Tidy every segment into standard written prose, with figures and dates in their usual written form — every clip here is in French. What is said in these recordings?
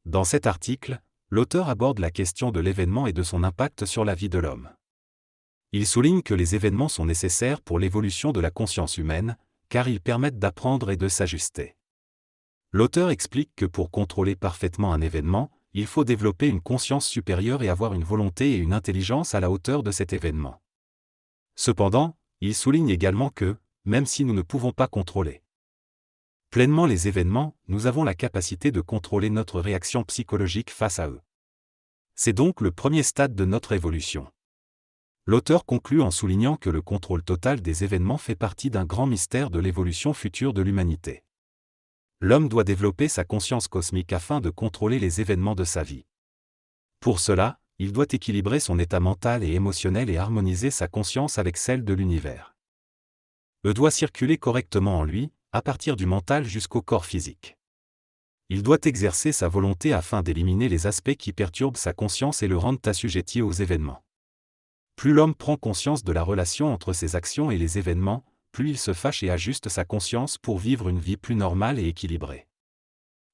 Dans cet article, l'auteur aborde la question de l'événement et de son impact sur la vie de l'homme. Il souligne que les événements sont nécessaires pour l'évolution de la conscience humaine, car ils permettent d'apprendre et de s'ajuster. L'auteur explique que pour contrôler parfaitement un événement, il faut développer une conscience supérieure et avoir une volonté et une intelligence à la hauteur de cet événement. Cependant, il souligne également que, même si nous ne pouvons pas contrôler pleinement les événements, nous avons la capacité de contrôler notre réaction psychologique face à eux. C'est donc le premier stade de notre évolution. L'auteur conclut en soulignant que le contrôle total des événements fait partie d'un grand mystère de l'évolution future de l'humanité. L'homme doit développer sa conscience cosmique afin de contrôler les événements de sa vie. Pour cela, il doit équilibrer son état mental et émotionnel et harmoniser sa conscience avec celle de l'univers. Doit circuler correctement en lui, à partir du mental jusqu'au corps physique. Il doit exercer sa volonté afin d'éliminer les aspects qui perturbent sa conscience et le rendent assujetti aux événements. Plus l'homme prend conscience de la relation entre ses actions et les événements, plus il se fâche et ajuste sa conscience pour vivre une vie plus normale et équilibrée.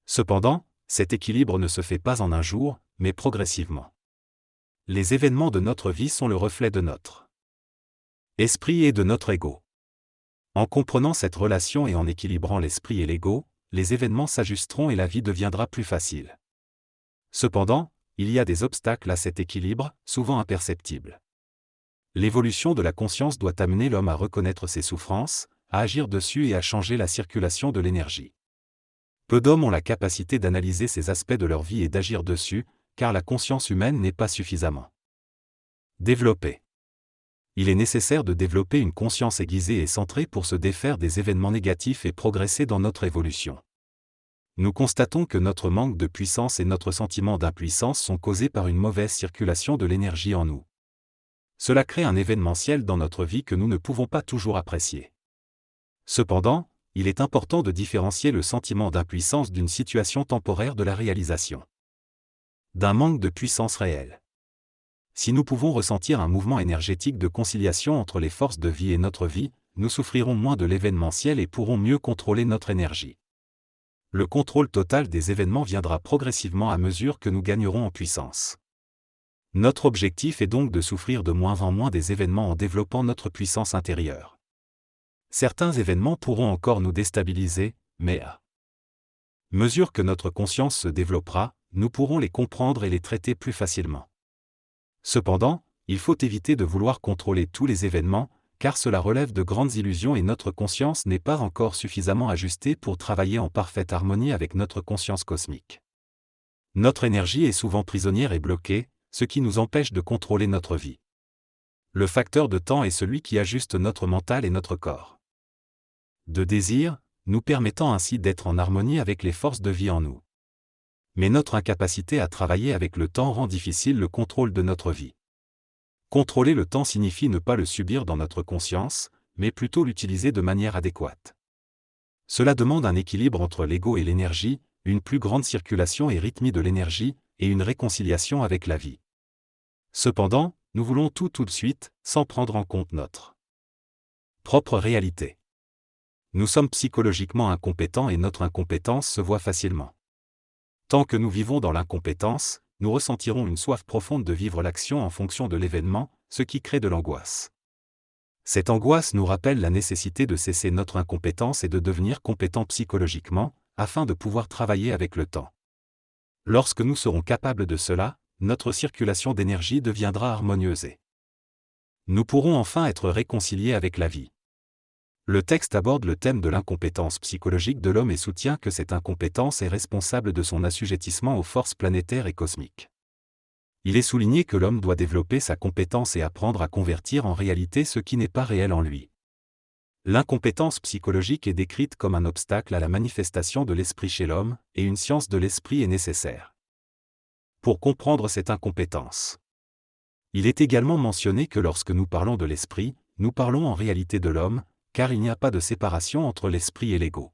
Cependant, cet équilibre ne se fait pas en un jour, mais progressivement. Les événements de notre vie sont le reflet de notre esprit et de notre ego. En comprenant cette relation et en équilibrant l'esprit et l'ego, les événements s'ajusteront et la vie deviendra plus facile. Cependant, il y a des obstacles à cet équilibre, souvent imperceptibles. L'évolution de la conscience doit amener l'homme à reconnaître ses souffrances, à agir dessus et à changer la circulation de l'énergie. Peu d'hommes ont la capacité d'analyser ces aspects de leur vie et d'agir dessus, car la conscience humaine n'est pas suffisamment développée. Il est nécessaire de développer une conscience aiguisée et centrée pour se défaire des événements négatifs et progresser dans notre évolution. Nous constatons que notre manque de puissance et notre sentiment d'impuissance sont causés par une mauvaise circulation de l'énergie en nous. Cela crée un événementiel dans notre vie que nous ne pouvons pas toujours apprécier. Cependant, il est important de différencier le sentiment d'impuissance d'une situation temporaire de la réalisation d'un manque de puissance réelle. Si nous pouvons ressentir un mouvement énergétique de conciliation entre les forces de vie et notre vie, nous souffrirons moins de l'événementiel et pourrons mieux contrôler notre énergie. Le contrôle total des événements viendra progressivement à mesure que nous gagnerons en puissance. Notre objectif est donc de souffrir de moins en moins des événements en développant notre puissance intérieure. Certains événements pourront encore nous déstabiliser, mais à mesure que notre conscience se développera, nous pourrons les comprendre et les traiter plus facilement. Cependant, il faut éviter de vouloir contrôler tous les événements, car cela relève de grandes illusions et notre conscience n'est pas encore suffisamment ajustée pour travailler en parfaite harmonie avec notre conscience cosmique. Notre énergie est souvent prisonnière et bloquée, ce qui nous empêche de contrôler notre vie. Le facteur de temps est celui qui ajuste notre mental et notre corps de désir, nous permettant ainsi d'être en harmonie avec les forces de vie en nous. Mais notre incapacité à travailler avec le temps rend difficile le contrôle de notre vie. Contrôler le temps signifie ne pas le subir dans notre conscience, mais plutôt l'utiliser de manière adéquate. Cela demande un équilibre entre l'ego et l'énergie, une plus grande circulation et rythmie de l'énergie, et une réconciliation avec la vie. Cependant, nous voulons tout de suite, sans prendre en compte notre propre réalité. Nous sommes psychologiquement incompétents et notre incompétence se voit facilement. Tant que nous vivons dans l'incompétence, nous ressentirons une soif profonde de vivre l'action en fonction de l'événement, ce qui crée de l'angoisse. Cette angoisse nous rappelle la nécessité de cesser notre incompétence et de devenir compétents psychologiquement, afin de pouvoir travailler avec le temps. Lorsque nous serons capables de cela, notre circulation d'énergie deviendra harmonieuse et nous pourrons enfin être réconciliés avec la vie. Le texte aborde le thème de l'incompétence psychologique de l'homme et soutient que cette incompétence est responsable de son assujettissement aux forces planétaires et cosmiques. Il est souligné que l'homme doit développer sa compétence et apprendre à convertir en réalité ce qui n'est pas réel en lui. L'incompétence psychologique est décrite comme un obstacle à la manifestation de l'esprit chez l'homme, et une science de l'esprit est nécessaire pour comprendre cette incompétence. Il est également mentionné que lorsque nous parlons de l'esprit, nous parlons en réalité de l'homme, car il n'y a pas de séparation entre l'esprit et l'ego.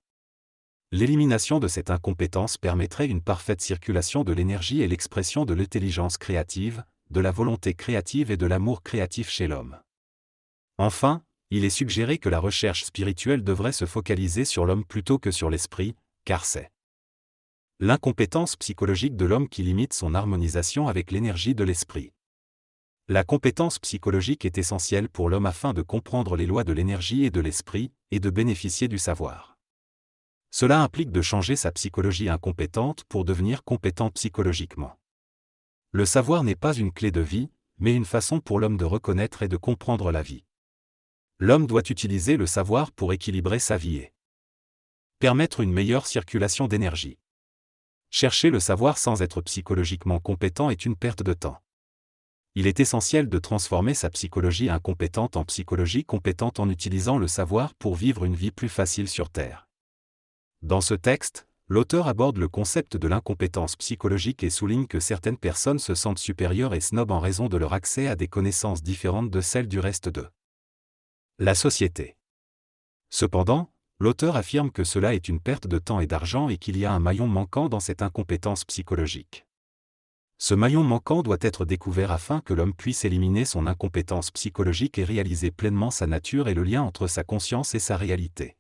L'élimination de cette incompétence permettrait une parfaite circulation de l'énergie et l'expression de l'intelligence créative, de la volonté créative et de l'amour créatif chez l'homme. Enfin, il est suggéré que la recherche spirituelle devrait se focaliser sur l'homme plutôt que sur l'esprit, car c'est L'incompétence psychologique de l'homme qui limite son harmonisation avec l'énergie de l'esprit. La compétence psychologique est essentielle pour l'homme afin de comprendre les lois de l'énergie et de l'esprit, et de bénéficier du savoir. Cela implique de changer sa psychologie incompétente pour devenir compétent psychologiquement. Le savoir n'est pas une clé de vie, mais une façon pour l'homme de reconnaître et de comprendre la vie. L'homme doit utiliser le savoir pour équilibrer sa vie et permettre une meilleure circulation d'énergie. Chercher le savoir sans être psychologiquement compétent est une perte de temps. Il est essentiel de transformer sa psychologie incompétente en psychologie compétente en utilisant le savoir pour vivre une vie plus facile sur Terre. Dans ce texte, l'auteur aborde le concept de l'incompétence psychologique et souligne que certaines personnes se sentent supérieures et snobs en raison de leur accès à des connaissances différentes de celles du reste de la société. Cependant, l'auteur affirme que cela est une perte de temps et d'argent et qu'il y a un maillon manquant dans cette incompétence psychologique. Ce maillon manquant doit être découvert afin que l'homme puisse éliminer son incompétence psychologique et réaliser pleinement sa nature et le lien entre sa conscience et sa réalité.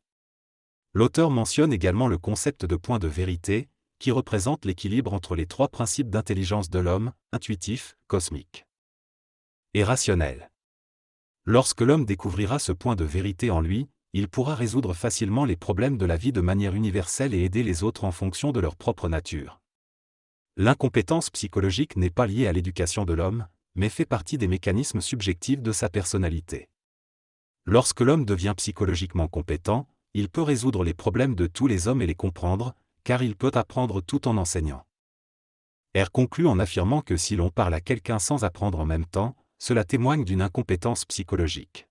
L'auteur mentionne également le concept de point de vérité, qui représente l'équilibre entre les trois principes d'intelligence de l'homme, intuitif, cosmique et rationnel. Lorsque l'homme découvrira ce point de vérité en lui, il pourra résoudre facilement les problèmes de la vie de manière universelle et aider les autres en fonction de leur propre nature. L'incompétence psychologique n'est pas liée à l'éducation de l'homme, mais fait partie des mécanismes subjectifs de sa personnalité. Lorsque l'homme devient psychologiquement compétent, il peut résoudre les problèmes de tous les hommes et les comprendre, car il peut apprendre tout en enseignant. R conclut en affirmant que si l'on parle à quelqu'un sans apprendre en même temps, cela témoigne d'une incompétence psychologique.